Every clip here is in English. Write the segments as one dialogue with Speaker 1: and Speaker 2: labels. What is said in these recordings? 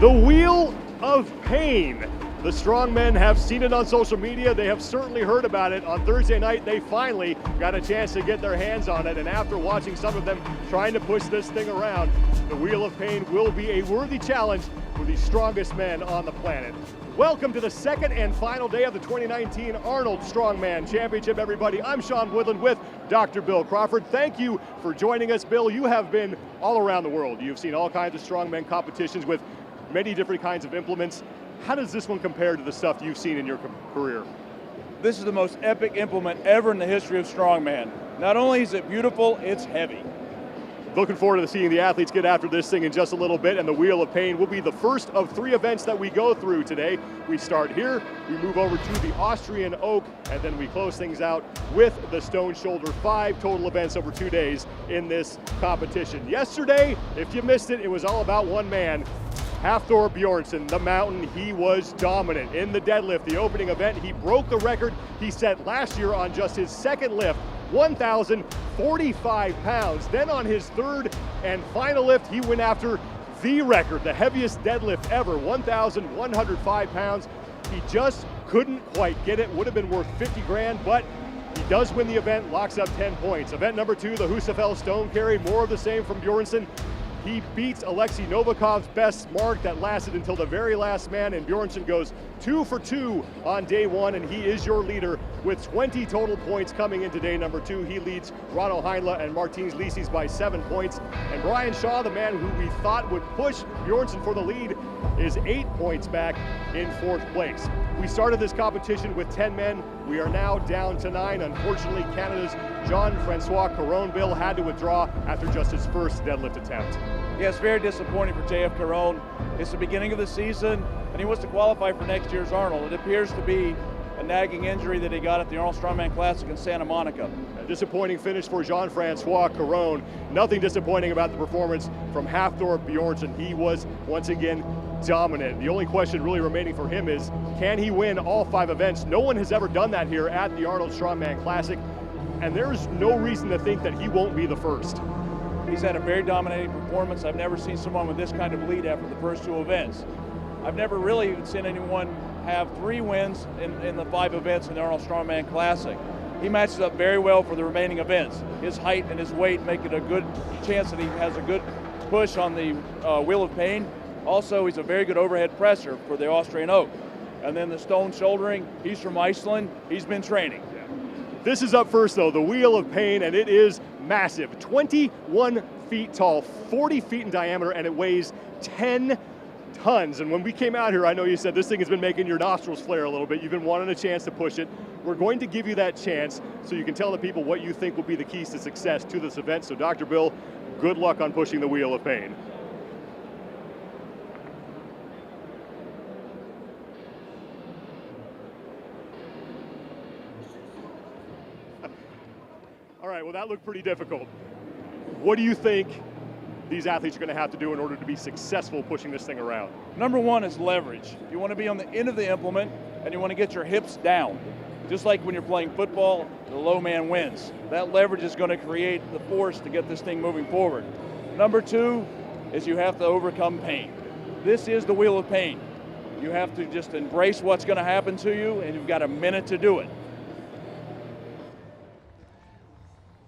Speaker 1: The Wheel of Pain. The strongmen have seen it on social media. They have certainly heard about it. On Thursday night, they finally got a chance to get their hands on it. And after watching some of them trying to push this thing around, the Wheel of Pain will be a worthy challenge for the strongest men on the planet. Welcome to the second and final day of the 2019 Arnold Strongman Championship, everybody. I'm Sean Woodland with Dr. Bill Crawford. Thank you for joining us, Bill. You have been all around the world. You've seen all kinds of strongman competitions with many different kinds of implements. How does this one compare to the stuff you've seen in your career?
Speaker 2: This is the most epic implement ever in the history of strongman. Not only is it beautiful, it's heavy.
Speaker 1: Looking forward to seeing the athletes get after this thing in just a little bit, and the Wheel of Pain will be the first of 3 events that we go through today. We start here, we move over to the Austrian Oak, and then we close things out with the Stone Shoulder. 5 total events over 2 days in this competition. Yesterday, if you missed it, it was all about one man. Hafthor Bjornsson, the mountain, he was dominant in the deadlift. The opening event, he broke the record he set last year on just his second lift, 1,045 pounds. Then on his third and final lift, he went after the record, the heaviest deadlift ever, 1,105 pounds. He just couldn't quite get it. Would have been worth 50 grand, but he does win the event, locks up 10 points. Event number 2, the Husafell Stone Carry, more of the same from Bjornsson. He beats Alexei Novikov's best mark that lasted until the very last man, and Bjornsson goes 2 for 2 on day 1, and he is your leader with 20 total points coming into day number 2. He leads Ronno Heinle and Martins Lisis by 7 points, and Brian Shaw, the man who we thought would push Bjornsson for the lead, is 8 points back in 4th place. We started this competition with 10 men. We are now down to 9. Unfortunately, Canada's Jean-Francois Caron Bill had to withdraw after just his first deadlift attempt.
Speaker 2: Yeah, it's very disappointing for JF Caron. It's the beginning of the season, and he wants to qualify for next year's Arnold. It appears to be a nagging injury that he got at the Arnold Strongman Classic in Santa Monica.
Speaker 1: A disappointing finish for Jean-Francois Caron. Nothing disappointing about the performance from Hafthor Bjornsson. He was, once again, dominant. The only question really remaining for him is, can he win all 5 events? No one has ever done that here at the Arnold Strongman Classic, and there's no reason to think that he won't be the first.
Speaker 2: He's had a very dominating performance. I've never seen someone with this kind of lead after the first 2 events. I've never really even seen anyone have 3 wins in the 5 events in the Arnold Strongman Classic. He matches up very well for the remaining events. His height and his weight make it a good chance that he has a good push on the Wheel of Pain. Also, he's a very good overhead presser for the Austrian Oak. And then the stone shouldering, he's from Iceland. He's been training.
Speaker 1: This is up first, though, the Wheel of Pain, and it is massive. 21 feet tall, 40 feet in diameter, and it weighs 10 tons. And when we came out here, I know you said this thing has been making your nostrils flare a little bit. You've been wanting a chance to push it. We're going to give you that chance so you can tell the people what you think will be the keys to success to this event. So, Dr. Bill, good luck on pushing the Wheel of Pain. All right, well, that looked pretty difficult. What do you think these athletes are going to have to do in order to be successful pushing this thing around?
Speaker 2: Number 1 is leverage. You want to be on the end of the implement, and you want to get your hips down. Just like when you're playing football, the low man wins. That leverage is going to create the force to get this thing moving forward. Number 2 is you have to overcome pain. This is the Wheel of Pain. You have to just embrace what's going to happen to you, and you've got a minute to do it.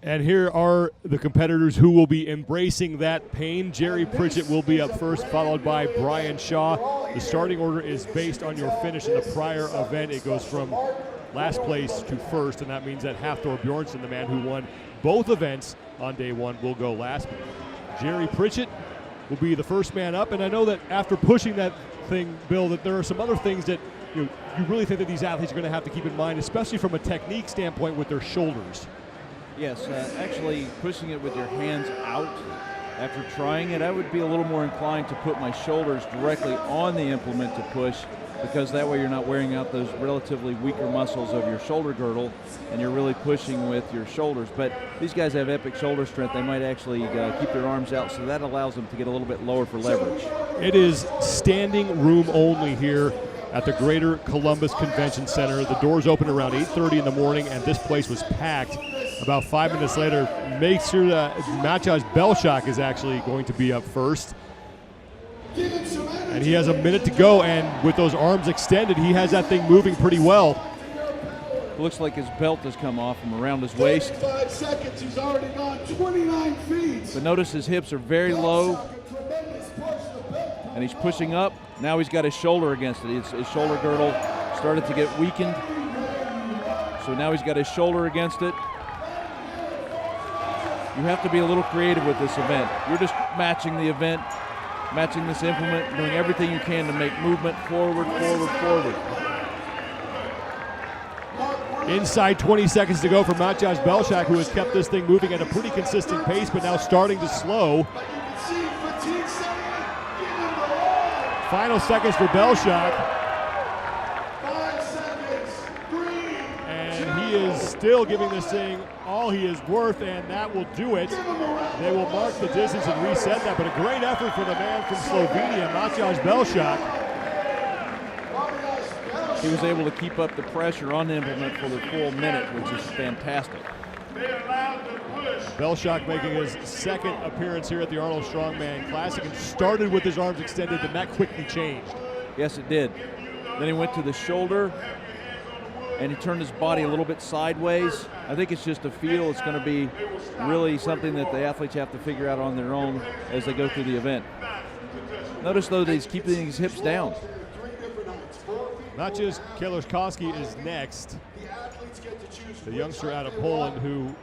Speaker 1: And here are the competitors who will be embracing that pain. Jerry Pritchett will be up first, followed by Brian Shaw. The starting order is based on your finish in the prior event. It goes from last place to first, and that means that Hafthor Bjornsson, the man who won both events on day 1, will go last. Jerry Pritchett will be the first man up, and I know that after pushing that thing, Bill, that there are some other things that you really think that these athletes are going to have to keep in mind, especially from a technique standpoint with their shoulders.
Speaker 3: Yes, actually pushing it with your hands out. After trying it, I would be a little more inclined to put my shoulders directly on the implement to push, because that way you're not wearing out those relatively weaker muscles of your shoulder girdle, and you're really pushing with your shoulders. But these guys have epic shoulder strength. They might actually keep their arms out, so that allows them to get a little bit lower for leverage.
Speaker 1: It is standing room only here at the Greater Columbus Convention Center. The doors open around 8:30 in the morning, and this place was packed. About 5 minutes later, make sure that Maciej Belshak is actually going to be up first. And he has a minute to go, and with those arms extended, he has that thing moving pretty well.
Speaker 3: It looks like his belt has come off from around his waist.
Speaker 4: 5 seconds, he's already gone 29 feet.
Speaker 3: But notice his hips are very low, and he's pushing up. Now he's got his shoulder against it. His shoulder girdle started to get weakened. So now he's got his shoulder against it. You have to be a little creative with this event. You're just matching the event, matching this implement, doing everything you can to make movement forward, forward, forward.
Speaker 1: Inside 20 seconds to go for Matjaž Belšak, who has kept this thing moving at a pretty consistent pace, but now starting to slow. Final seconds for Belšak.
Speaker 4: 5 seconds. 3.
Speaker 1: And he is still giving this thing all he is worth, and that will do it. They will mark the distance and reset that, but a great effort for the man from Slovenia, Matjaž Belšak.
Speaker 3: He was able to keep up the pressure on the implement for the full minute, which is fantastic.
Speaker 1: Belšak making his second appearance here at the Arnold Strongman Classic, and started with his arms extended, and that quickly changed.
Speaker 3: Yes, it did. Then he went to the shoulder, and he turned his body a little bit sideways. I think it's just a feel. It's going to be really something that the athletes have to figure out on their own as they go through the event. Notice, though, that he's keeping his hips down.
Speaker 1: Matjaž Kielarskowski is next. The youngster out of Poland who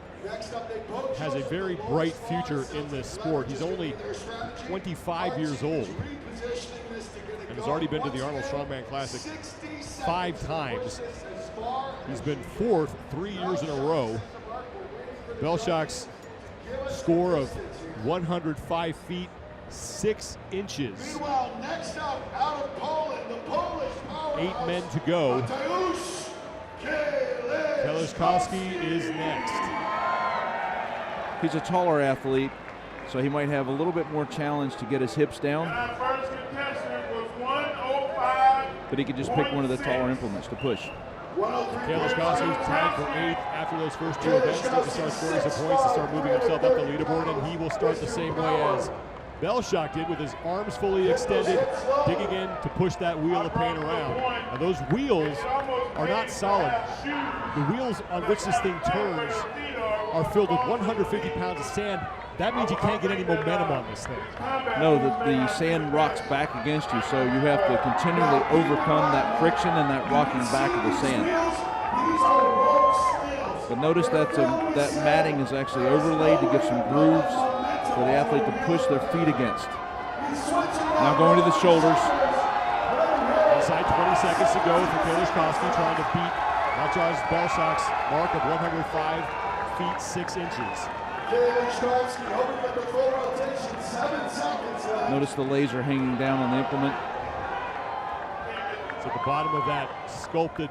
Speaker 1: has a very bright future in this sport. He's only 25 years old and has already been to the Arnold Strongman Classic 5 times. He's been 4th 3 years in a row. Belšak's score of 105 feet 6 inches.
Speaker 4: Meanwhile, next up, out of Poland, the Polish powerhouse.
Speaker 1: 8 men to go.
Speaker 4: Mateusz
Speaker 1: Kielarskowski is next.
Speaker 3: He's a taller athlete, so he might have a little bit more challenge to get his hips down. But he could just pick one of the taller implements to push.
Speaker 1: Kielarskowski tied for 8th after those first 2 events. Needs to start scoring some points to start moving himself up the leaderboard, and he will start the same way as Belšak did, with his arms fully extended, digging in to push that wheel of pain around. Now those wheels are not solid. The wheels on which this thing turns are filled with 150 pounds of sand. That means you can't get any momentum on this thing.
Speaker 3: No, the sand rocks back against you, so you have to continually overcome that friction and that rocking back of the sand. But notice that that matting is actually overlaid to give some grooves for the athlete to push their feet against. Now going to the shoulders.
Speaker 1: Inside 20 seconds to go for Kielarskowski, trying to beat Matjaž Belšak's mark of 105 feet 6 inches.
Speaker 4: Kielarskowski hoping at the full rotation, 7 seconds left.
Speaker 3: Notice the laser hanging down on the implement.
Speaker 1: It's at the bottom of that sculpted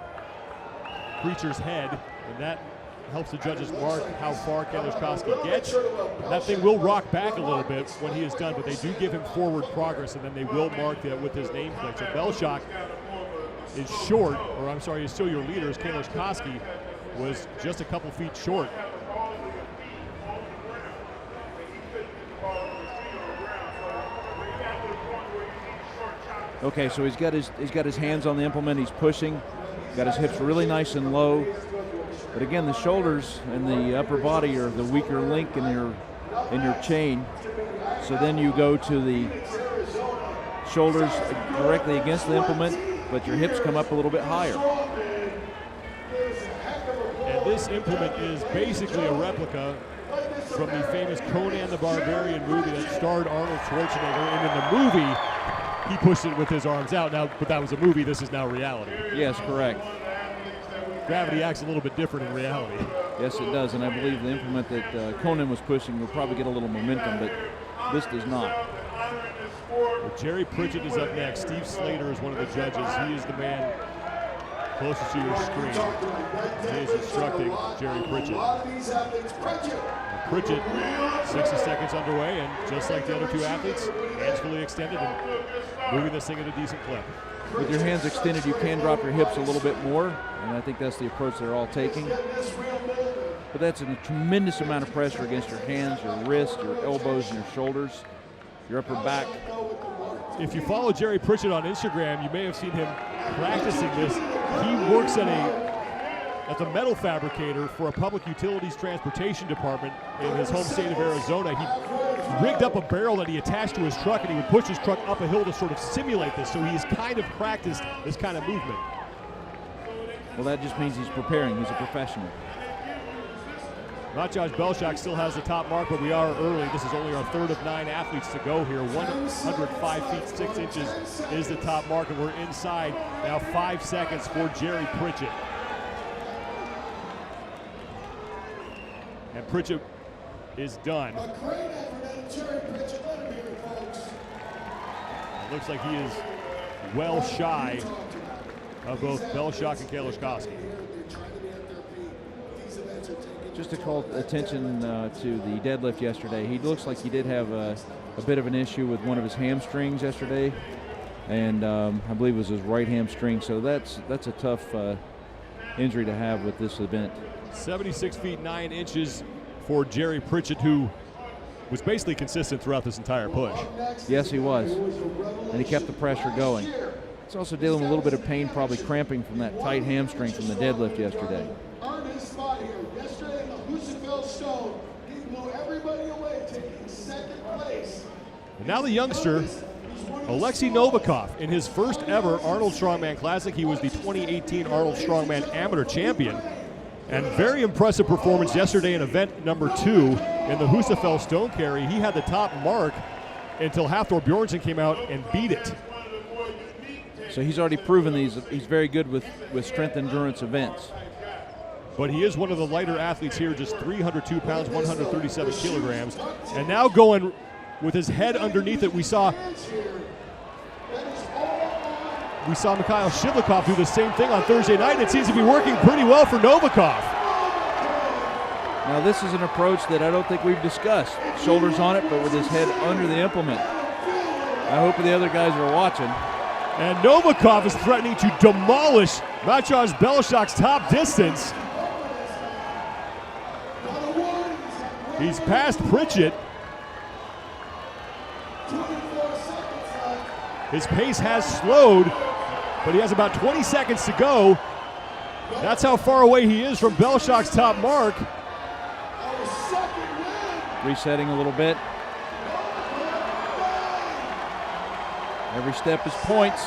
Speaker 1: creature's head, and that helps the judges mark how far Kielarskowski gets. That thing will rock back a little bit when he is done, but they do give him forward progress, and then they will mark that with his nameplate. So Belšak is short, or I'm sorry, is still your leader, as Kielarskowski was just a couple feet short.
Speaker 3: Okay, so he's got his hands on the implement. He's pushing. Got his hips really nice and low. But again, the shoulders and the upper body are the weaker link in your chain. So then you go to the shoulders directly against the implement, but your hips come up a little bit higher.
Speaker 1: And this implement is basically a replica from the famous Conan the Barbarian movie that starred Arnold Schwarzenegger. And in the movie, he pushed it with his arms out. Now, but that was a movie. This is now reality.
Speaker 3: Yes, correct.
Speaker 1: Gravity acts a little bit different in reality.
Speaker 3: Yes, it does, and I believe the implement that Conan was pushing will probably get a little momentum, but this does not.
Speaker 1: Well, Jerry Pritchett is up next. Steve Slater is one of the judges. He is the man closest to your screen. He is instructing Jerry Pritchett. Pritchett, 60 seconds underway, and just like the other 2 athletes, hands fully extended and moving this thing at a decent clip.
Speaker 3: With your hands extended, you can drop your hips a little bit more, and I think that's the approach they're all taking. But that's a tremendous amount of pressure against your hands, your wrists, your elbows, and your shoulders, your upper back.
Speaker 1: if you follow Jerry Pritchett on Instagram, you may have seen him practicing this. He works at the metal fabricator for a public utilities transportation department in his home state of Arizona. He rigged up a barrel that he attached to his truck, and he would push his truck up a hill to sort of simulate this. So he's kind of practiced this kind of movement.
Speaker 3: Well, that just means he's preparing. He's a professional.
Speaker 1: Matjaž Belšak still has the top mark, but we are early. This is only our third of 9 athletes to go here. 105 feet 6 inches is the top mark, and we're inside now. 5 seconds for Jerry Pritchett. And Pritchett is done.
Speaker 4: A great effort out of Jerry Pritchett. Let him hear it, folks.
Speaker 1: It looks like he is well shy of both Belšak and Kalashkovsky.
Speaker 3: Just to call attention to the deadlift yesterday, he looks like he did have a bit of an issue with one of his hamstrings yesterday, and I believe it was his right hamstring. So that's a tough injury to have with this event.
Speaker 1: 76 feet 9 inches for Jerry Pritchett, who was basically consistent throughout this entire push.
Speaker 3: Yes, he was, and he kept the pressure going. He's also dealing with a little bit of pain, probably cramping from that tight hamstring from the deadlift yesterday.
Speaker 4: Earned his spot here. Yesterday in the Husafell Stone, he blew everybody away, taking second place.
Speaker 1: And now the youngster, Alexei Novikov, in his first ever Arnold Strongman Classic. He was the 2018 Arnold Strongman Amateur Champion. And very impressive performance yesterday in event number 2 in the Husafell Stone Carry. He had the top mark until Hafthor Bjornsson came out and beat it.
Speaker 3: So he's already proven he's very good with strength endurance events.
Speaker 1: But he is one of the lighter athletes here, just 302 pounds, 137 kilograms. And now going with his head underneath it, we saw Mikhail Shivlikov do the same thing on Thursday night. It seems to be working pretty well for Novikov.
Speaker 3: Now this is an approach that I don't think we've discussed. Shoulders on it, but with his head under the implement. I hope the other guys are watching.
Speaker 1: And Novikov is threatening to demolish Matjaž Belšak's top distance. He's past Pritchett. His pace has slowed, but he has about 20 seconds to go. That's how far away he is from Belšak's top mark.
Speaker 3: Resetting a little bit. Every step is points.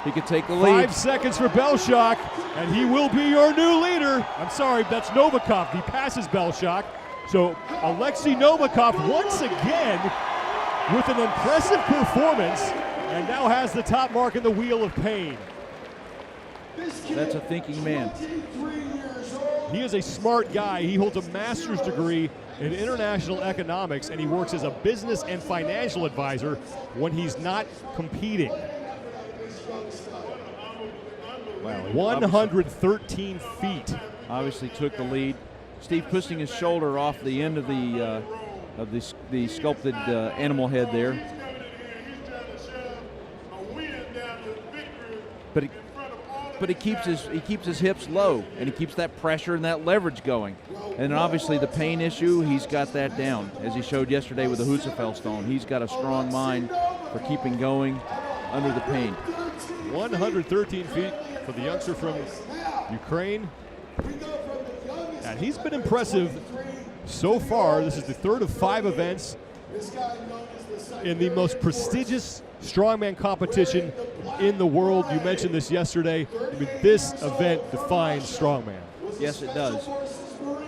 Speaker 3: He could take the lead.
Speaker 1: 5 seconds for Belšak, and he will be your new leader. I'm sorry, that's Novikov. He passes Belšak. So Alexei Novikov once again with an impressive performance, and now has the top mark in the Wheel of Pain.
Speaker 3: That's a thinking man.
Speaker 1: He is a smart guy. He holds a master's degree in international economics, and he works as a business and financial advisor when he's not competing.
Speaker 3: Wow,
Speaker 1: 113 feet.
Speaker 3: Obviously took the lead. Steve pushing his shoulder off the end of the sculpted animal head there. But he keeps his hips low, and he keeps that pressure and that leverage going. And then obviously the pain issue, he's got that down, as he showed yesterday with the Husafell Stone. He's got a strong mind for keeping going under the pain.
Speaker 1: 113 feet for the youngster from Ukraine. And he's been impressive so far. This is the third of 5 events in the most prestigious strongman competition in the world. You mentioned this yesterday. I mean, this event defines strongman.
Speaker 3: Yes, it does.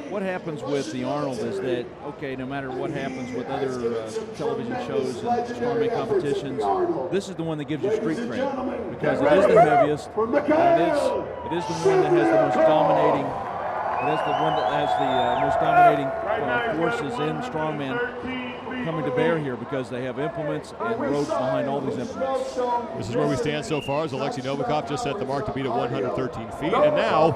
Speaker 3: What happens with the Arnold is that, okay, no matter what happens with other television shows and strongman competitions, this is the one that gives you street cred, because it is the heaviest, and it is the one that has the most dominating. It is the one that has the most dominating forces in strongman coming to bear here, because they have implements and ropes behind all these implements.
Speaker 1: This is where we stand so far, as Alexei Novikov just set the mark to beat at 113 feet. And now,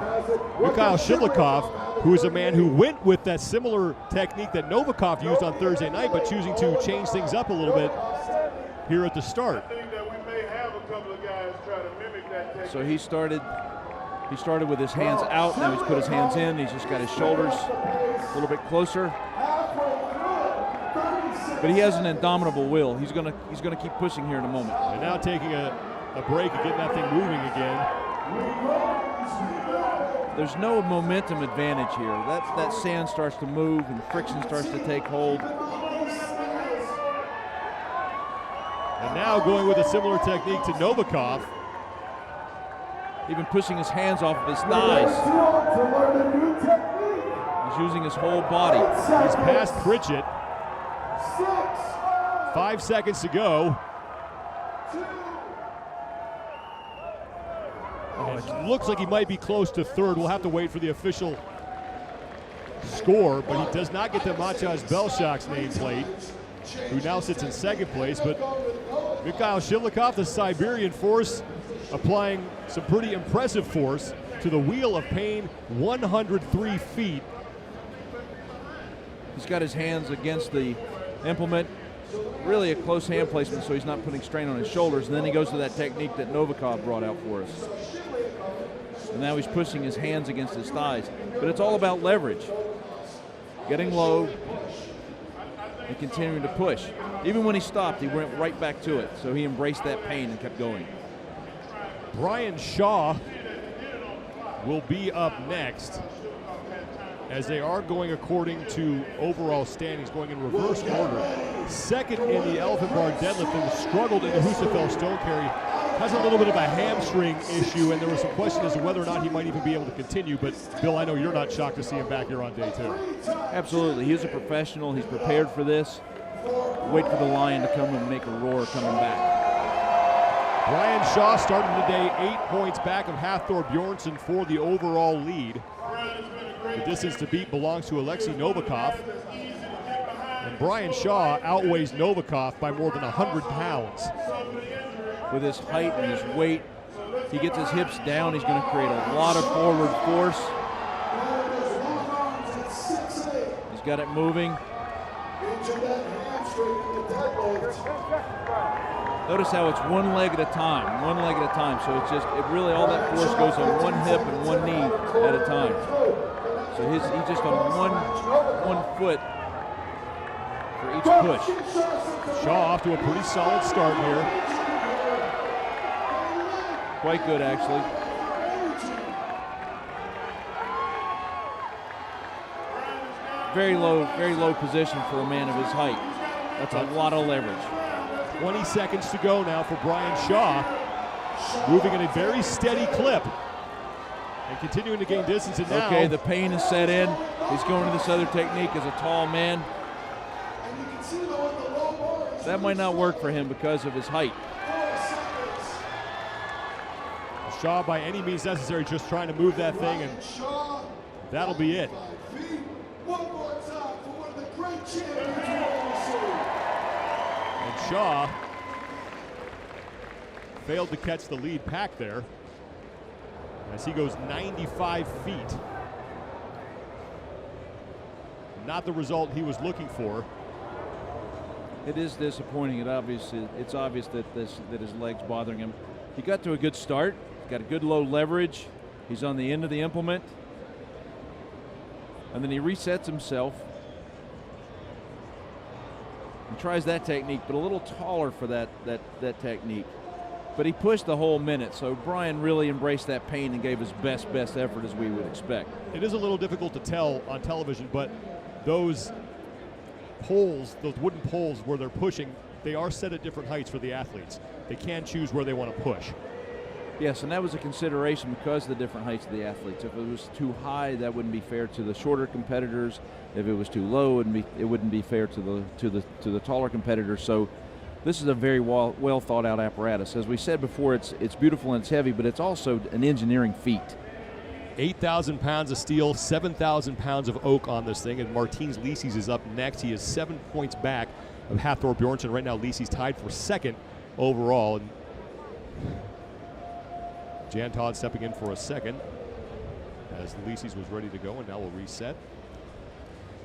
Speaker 1: Mikhail Shivlikov, who is a man who went with that similar technique that Novikov used on Thursday night, but choosing to change things up a little bit here at the start.
Speaker 3: So he started with his hands out, now he's put his hands in, he's just got his shoulders a little bit closer. But he has an indomitable will. He's gonna keep pushing here in a moment.
Speaker 1: And now taking a break and getting that thing moving again.
Speaker 3: There's no momentum advantage here. That sand starts to move and friction starts to take hold.
Speaker 1: And now going with a similar technique to Novikov.
Speaker 3: Even pushing his hands off of his thighs. He's using his whole body.
Speaker 1: He's past Pritchett. 5 seconds to go. Oh, it looks like he might be close to third. We'll have to wait for the official score, but he does not get the Maciej Belshak's nameplate, who now sits in second place. But Mikhail Shivlikov, the Siberian force, applying some pretty impressive force to the Wheel of Pain, 103 feet.
Speaker 3: He's got his hands against the implement. Really a close hand placement so he's not putting strain on his shoulders. And then he goes to that technique that Novikov brought out for us. And now he's pushing his hands against his thighs. But it's all about leverage. Getting low and continuing to push. Even when he stopped, he went right back to it. So he embraced that pain and kept going.
Speaker 1: Brian Shaw will be up next, as they are going according to overall standings, going in reverse order. Second in the elephant bar deadlift and struggled in the Husafell stone carry. Has a little bit of a hamstring issue, and there was some question as to whether or not he might even be able to continue. But Bill, I know you're not shocked to see him back here on day 2.
Speaker 3: Absolutely, he's a professional. He's prepared for this. Wait for the lion to come and make a roar coming back.
Speaker 1: Brian Shaw starting the day 8 points back of Hathor Bjornsson for the overall lead. The distance to beat belongs to Alexei Novikov. And Brian Shaw outweighs Novikov by more than 100 pounds.
Speaker 3: With his height and his weight, he gets his hips down, he's going to create a lot of forward force. He's got it moving. Notice how it's one leg at a time, So it's just, really all that force goes on one hip and one knee at a time. So he's just on one foot for each push.
Speaker 1: Shaw off to a pretty solid start here.
Speaker 3: Quite good, actually. Very low position for a man of his height. That's a lot of leverage.
Speaker 1: 20 seconds to go now for Brian Shaw. Moving at a very steady clip and continuing to gain distance. And now,
Speaker 3: okay, the pain is set in. He's going to this other technique as a tall man. That might not work for him because of his height.
Speaker 1: Shaw by any means necessary just trying to move that thing, and that'll be it. And Shaw failed to catch the lead pack there as he goes 95 feet. Not the result he was looking for.
Speaker 3: It is disappointing. It's obvious that his leg's bothering him. He got to a good start. Got a good low leverage. He's on the end of the implement. And then he resets himself and tries that technique, but a little taller for that technique. But he pushed the whole minute, so Brian really embraced that pain and gave his best effort as we would expect.
Speaker 1: It is a little difficult to tell on television, but those poles, those wooden poles where they're pushing, they are set at different heights for the athletes. They can choose where they want to push.
Speaker 3: Yes, and that was a consideration because of the different heights of the athletes. If it was too high, that wouldn't be fair to the shorter competitors. If it was too low, it wouldn't be fair to the taller competitors. So this is a very well thought out apparatus. As we said before, it's beautiful and it's heavy, but it's also an engineering feat.
Speaker 1: 8,000 pounds of steel, 7,000 pounds of oak on this thing, and Martins Lisis is up next. He is 7 points back of Hathor Bjornsson. Right now, Lisis tied for second overall. And Jan Todd stepping in for a second as Lisis was ready to go, and now we'll reset.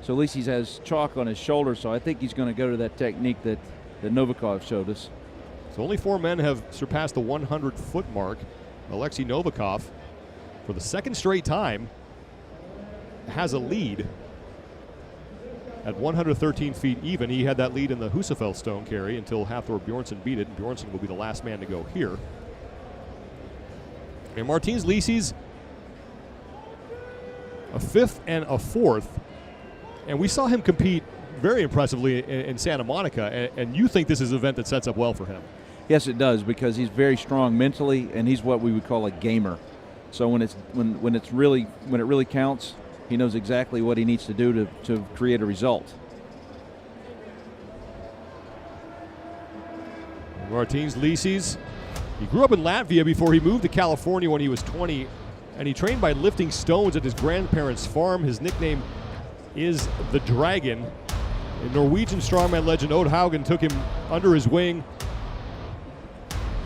Speaker 3: So Lisis has chalk on his shoulder, so I think he's going to go to that technique that Novikov showed us.
Speaker 1: So only 4 men have surpassed the 100-foot mark. Alexei Novikov, for the second straight time, has a lead. at 113 feet even. He had that lead in the Husafell stone carry until Hafthor Bjornsson beat it, and Bjornsson will be the last man to go here. And Martins Licis, a 5th and a 4th, and we saw him compete very impressively in Santa Monica, and you think this is an event that sets up well for him.
Speaker 3: Yes, it does, because he's very strong mentally, and he's what we would call a gamer. So when it really counts, he knows exactly what he needs to do to create a result.
Speaker 1: Martins Licis, he grew up in Latvia before he moved to California when he was 20, and he trained by lifting stones at his grandparents' farm. His nickname is the Dragon. And Norwegian strongman legend Odd Haugen took him under his wing.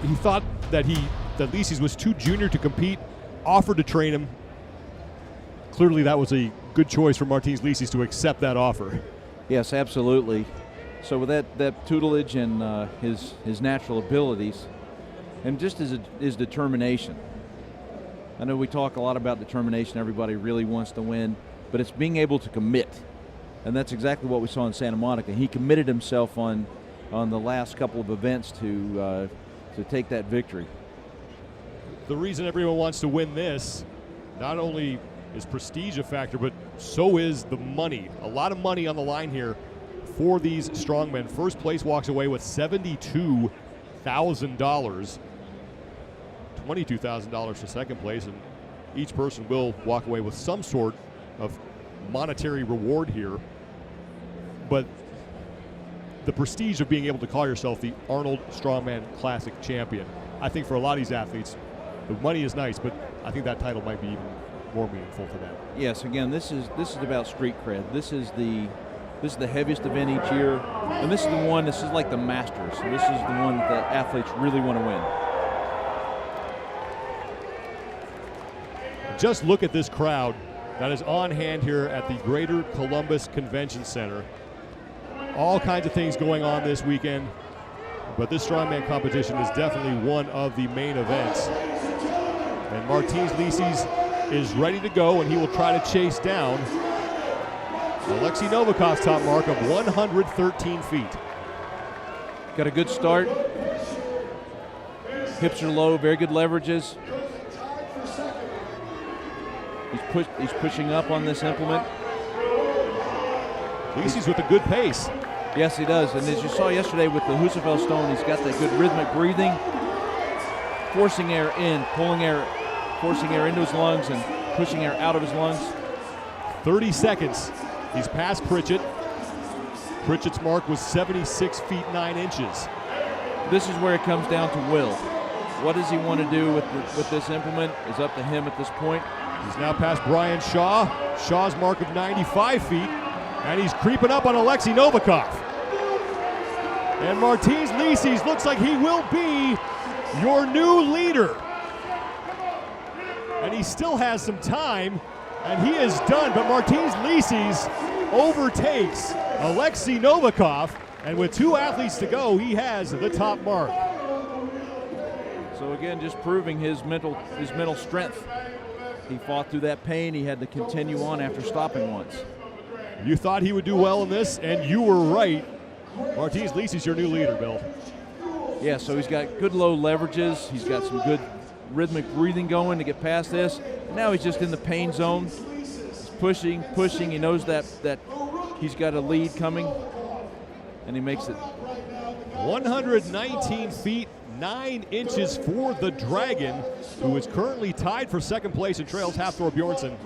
Speaker 1: He thought that Licis was too junior to compete, offered to train him. Clearly that was a good choice for Martins Licis to accept that offer.
Speaker 3: Yes, absolutely. So with that tutelage and his natural abilities, and just his determination. I know we talk a lot about determination. Everybody really wants to win, but it's being able to commit. And that's exactly what we saw in Santa Monica. He committed himself on the last couple of events to take that victory.
Speaker 1: The reason everyone wants to win this, not only is prestige a factor, but so is the money. A lot of money on the line here for these strongmen. First place walks away with $72,000, $22,000 for second place, and each person will walk away with some sort of monetary reward here. But the prestige of being able to call yourself the Arnold Strongman Classic champion, I think for a lot of these athletes, the money is nice, but I think that title might be even more meaningful to them.
Speaker 3: Yes, again, this is about street cred. This is the heaviest event each year, and this is like the Masters. So this is the one that athletes really want to win.
Speaker 1: Just look at this crowd that is on hand here at the Greater Columbus Convention Center. All kinds of things going on this weekend, but this strongman competition is definitely one of the main events. And Martins Licis is ready to go, and he will try to chase down Alexei Novikov's top mark of 113 feet.
Speaker 3: Got a good start. Hips are low, very good leverages. He's pushing up on this implement.
Speaker 1: Licis with a good pace.
Speaker 3: Yes, he does. And as you saw yesterday with the Husafell stone, he's got that good rhythmic breathing, forcing air in, pulling air, forcing air into his lungs and pushing air out of his lungs.
Speaker 1: 30 seconds. He's past Pritchett. Pritchett's mark was 76 feet 9 inches.
Speaker 3: This is where it comes down to will. What does he want to do with this implement is up to him at this point.
Speaker 1: He's now past Brian Shaw. Shaw's mark of 95 feet. And he's creeping up on Alexei Novikov. And Martins Licis looks like he will be your new leader. And he still has some time, and he is done. But Martins Licis overtakes Alexei Novikov, and with 2 athletes to go, he has the top mark.
Speaker 3: So again, just proving his mental strength. He fought through that pain. He had to continue on after stopping once.
Speaker 1: You thought he would do well in this, and you were right. Martins Licis, your new leader, Bill.
Speaker 3: Yeah, so he's got good low leverages. He's got some good rhythmic breathing going to get past this. And now he's just in the pain zone. He's pushing. He knows that he's got a lead coming, and he makes it.
Speaker 1: 119 feet 9 inches for the Dragon, who is currently tied for second place and trails Hafthor Bjornsson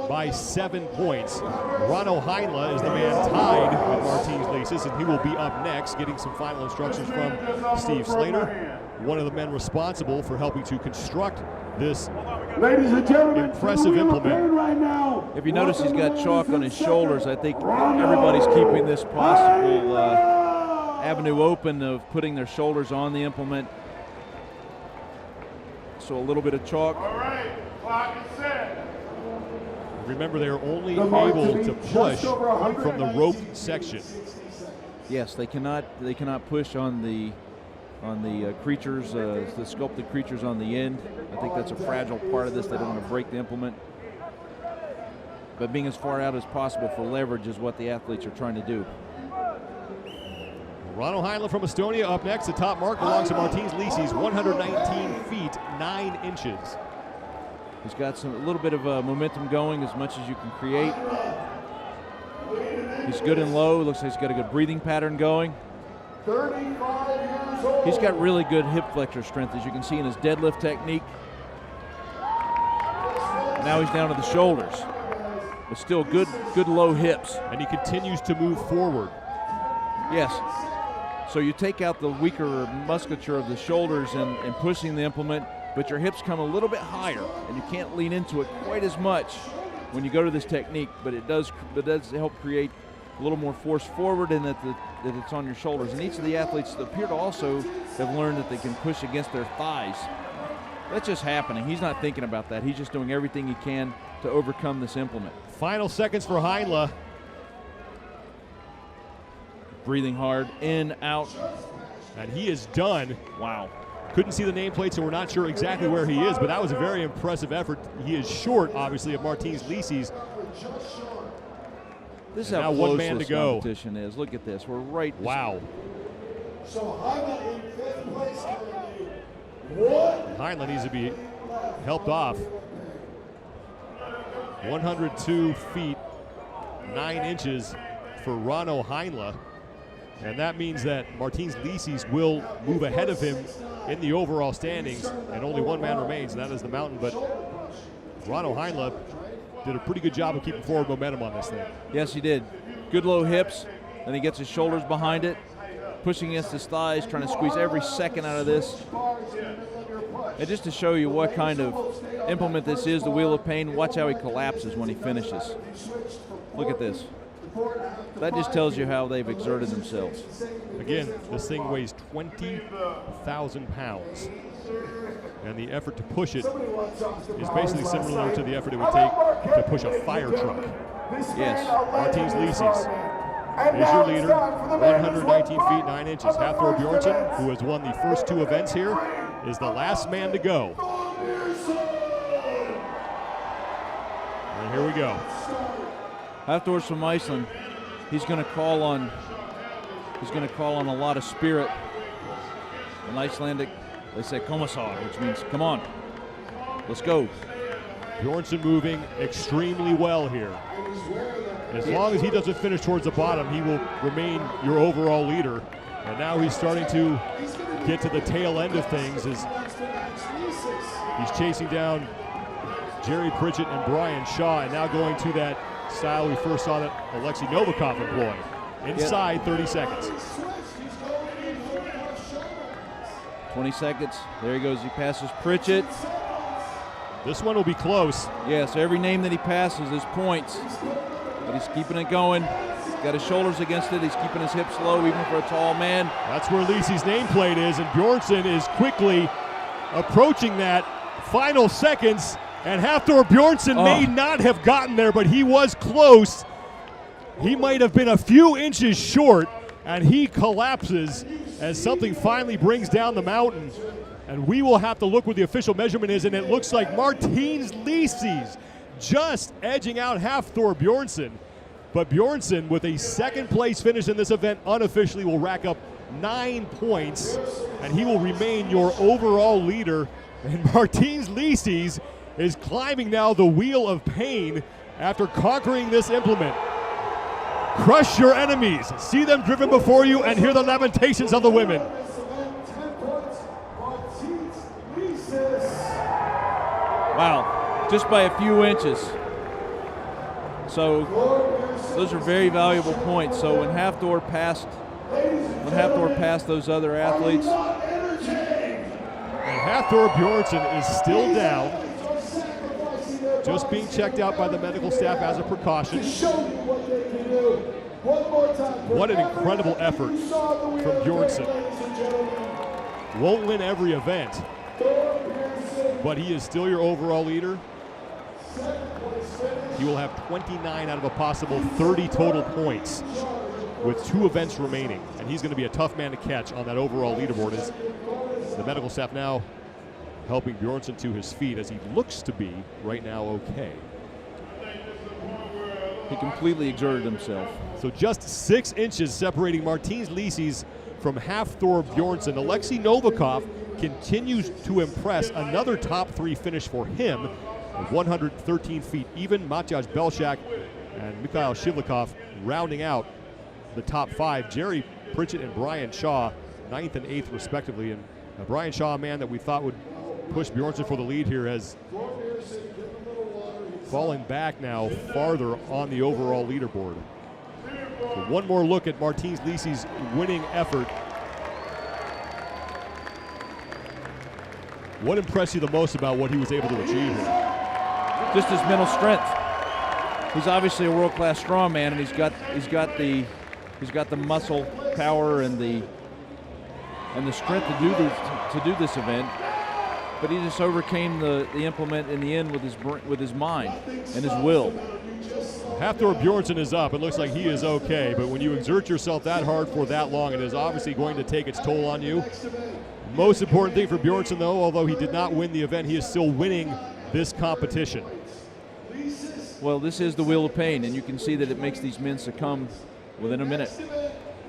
Speaker 1: by 7 points. Rano Heinla is the man tied with Martins Licis, and he will be up next, getting some final instructions from Steve Slater, one of the men responsible for helping to construct this impressive implement.
Speaker 4: Right now.
Speaker 3: If you notice, he's got chalk on his shoulders. I think everybody's keeping this possible avenue open of putting their shoulders on the implement. So a little bit of chalk.
Speaker 4: All right, clock is set.
Speaker 1: Remember, they are only able to push from the rope section.
Speaker 3: Yes, they cannot push on the creatures, the sculpted creatures on the end. I think that's a fragile part of this. They don't want to break the implement. but being as far out as possible for leverage is what the athletes are trying to do.
Speaker 1: Ronald Heinle from Estonia up next. The top mark belongs to Martins Lisis, 119 feet, 9 inches.
Speaker 3: He's got a little bit of momentum going, as much as you can create. He's good and low. Looks like he's got a good breathing pattern going.
Speaker 4: 35 years old.
Speaker 3: He's got really good hip flexor strength, as you can see in his deadlift technique. Now he's down to the shoulders, but still good low hips.
Speaker 1: And he continues to move forward.
Speaker 3: Yes. So you take out the weaker musculature of the shoulders and pushing the implement, but your hips come a little bit higher, and you can't lean into it quite as much when you go to this technique, but it does help create a little more force forward, and that it's on your shoulders. And each of the athletes appear to also have learned that they can push against their thighs. That's just happening. He's not thinking about that. He's just doing everything he can to overcome this implement.
Speaker 1: Final seconds for Heinle.
Speaker 3: Breathing hard, in, out.
Speaker 1: And he is done.
Speaker 3: Wow.
Speaker 1: Couldn't see the nameplate, so we're not sure exactly where he is, but that was a very impressive effort. He is short, obviously, of Martins Lisis.
Speaker 3: This is
Speaker 1: And
Speaker 3: how
Speaker 1: now
Speaker 3: close
Speaker 1: one man
Speaker 3: this
Speaker 1: to go.
Speaker 3: competition is. Look at this. We're right.
Speaker 1: Wow.
Speaker 4: So Heinle in 5th place currently.
Speaker 1: Heinle needs to be helped off. 102 feet, 9 inches for Ronald Heinle. And that means that Martins Lisis will move ahead of him in the overall standings, and only one man remains, and that is the mountain. But Ronald Heinle did a pretty good job of keeping forward momentum on this thing.
Speaker 3: Yes, he did. Good low hips, then he gets his shoulders behind it, pushing against his thighs, trying to squeeze every second out of this. And just to show you what kind of implement this is, the Wheel of Pain, watch how he collapses when he finishes. Look at this. That just tells you how they've exerted themselves.
Speaker 1: Again, this thing weighs 20,000 pounds. And the effort to push it is basically similar to the effort it would take to push a fire truck.
Speaker 3: Yes.
Speaker 1: Martins Lisis is your leader, 119 feet, 9 inches. Hafthor Bjornsson, who has won the first 2 events here, is the last man to go. And here we go.
Speaker 3: Hafthor's from Iceland. He's going to call on a lot of spirit. In Icelandic, they say "Komasar," which means "Come on, let's go."
Speaker 1: Bjornsson moving extremely well here. As long as he doesn't finish towards the bottom, he will remain your overall leader. And now he's starting to get to the tail end of things as he's chasing down Jerry Pritchett and Brian Shaw, and now going to that style we first saw that Alexei Novikov employed. Inside 30 seconds.
Speaker 3: 20 seconds. There he goes. He passes Pritchett.
Speaker 1: This one will be close.
Speaker 3: Yeah, so every name that he passes is points. But he's keeping it going. He's got his shoulders against it. He's keeping his hips low, even for a tall man.
Speaker 1: That's where Lisis' nameplate is, and Bjornsson is quickly approaching that. Final seconds, and Hafthor Bjornsson may not have gotten there, but he was close. He might have been a few inches short, and he collapses as something finally brings down the mountain. And we will have to look where the official measurement is, and it looks like Martins Lisis just edging out Hafthor Bjornsson. But Bjornsson, with a second place finish in this event, unofficially will rack up 9 points, and he will remain your overall leader. And Martins Lisis is climbing now the Wheel of Pain after conquering this implement. Crush your enemies, see them driven before you, and hear the lamentations of the women.
Speaker 3: Wow, just by a few inches. So those are very valuable points. So when Hafthor passed those other athletes,
Speaker 1: and Hafthor Bjornsson is still down, just being checked out by the medical staff as a precaution. What an incredible effort from Bjornsson. Won't win every event, but he is still your overall leader. He will have 29 out of a possible 30 total points with 2 events remaining, and he's going to be a tough man to catch on that overall leaderboard. As the medical staff now helping Bjornsson to his feet, as he looks to be right now okay.
Speaker 3: He completely exerted himself.
Speaker 1: So just 6 inches separating Martins Licis from Hafthor Bjornsson. Alexei Novikov continues to impress. Another top 3 finish for him. 113 feet even. Matjaž Belšak and Mikhail Shivlikov rounding out the top 5. Jerry Pritchett and Brian Shaw, 9th and 8th respectively. And Brian Shaw, a man that we thought would push Bjornsson for the lead here, has falling back now farther on the overall leaderboard. So one more look at Martins Licis' winning effort. What impressed you the most about what he was able to achieve here?
Speaker 3: Just his mental strength. He's obviously a world-class strongman, and he's got the muscle power and the strength to do this event. But he just overcame the implement in the end with his mind and his will.
Speaker 1: Hafthor Bjornsson is up. It looks like he is okay, but when you exert yourself that hard for that long, it is obviously going to take its toll on you. Most important thing for Bjornsson, though, although he did not win the event, he is still winning this competition.
Speaker 3: Well, this is the wheel of pain, and you can see that it makes these men succumb within a minute.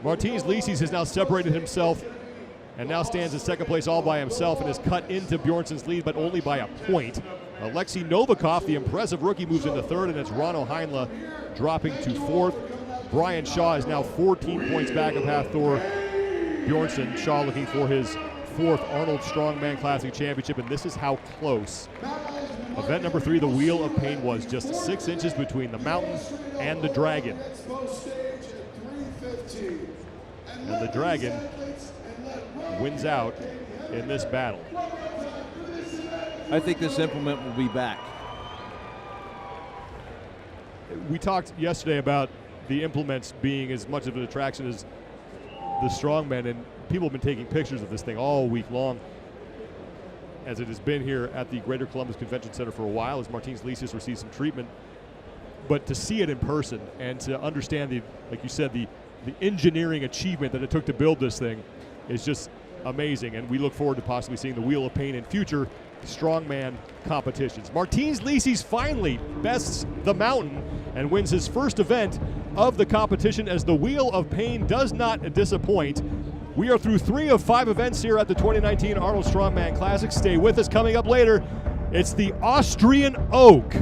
Speaker 1: Martins Licis has now separated himself and now stands in second place all by himself and has cut into Bjornsson's lead, but only by a point. Alexei Novikov, the impressive rookie, moves into third, and it's Rano Heinle dropping to fourth. Brian Shaw is now 14 points back of Hafthor Bjornsson. Shaw looking for his 4th Arnold Strongman Classic Championship, and this is how close event number 3, the Wheel of Pain, was. Just 6 inches between the mountain and the dragon. And the dragon wins out in this battle.
Speaker 3: I think this implement will be back.
Speaker 1: We talked yesterday about the implements being as much of an attraction as the strongmen, and people have been taking pictures of this thing all week long, as it has been here at the Greater Columbus Convention Center for a while, as Martins Licis receives some treatment. But to see it in person and to understand the, like you said, the engineering achievement that it took to build this thing is just amazing, and we look forward to possibly seeing the Wheel of Pain in future strongman competitions. Martins Licis finally bests the mountain and wins his first event of the competition, as the Wheel of Pain does not disappoint. We are through 3 of 5 events here at the 2019 Arnold Strongman Classic. Stay with us. Coming up later, it's the Austrian Oak.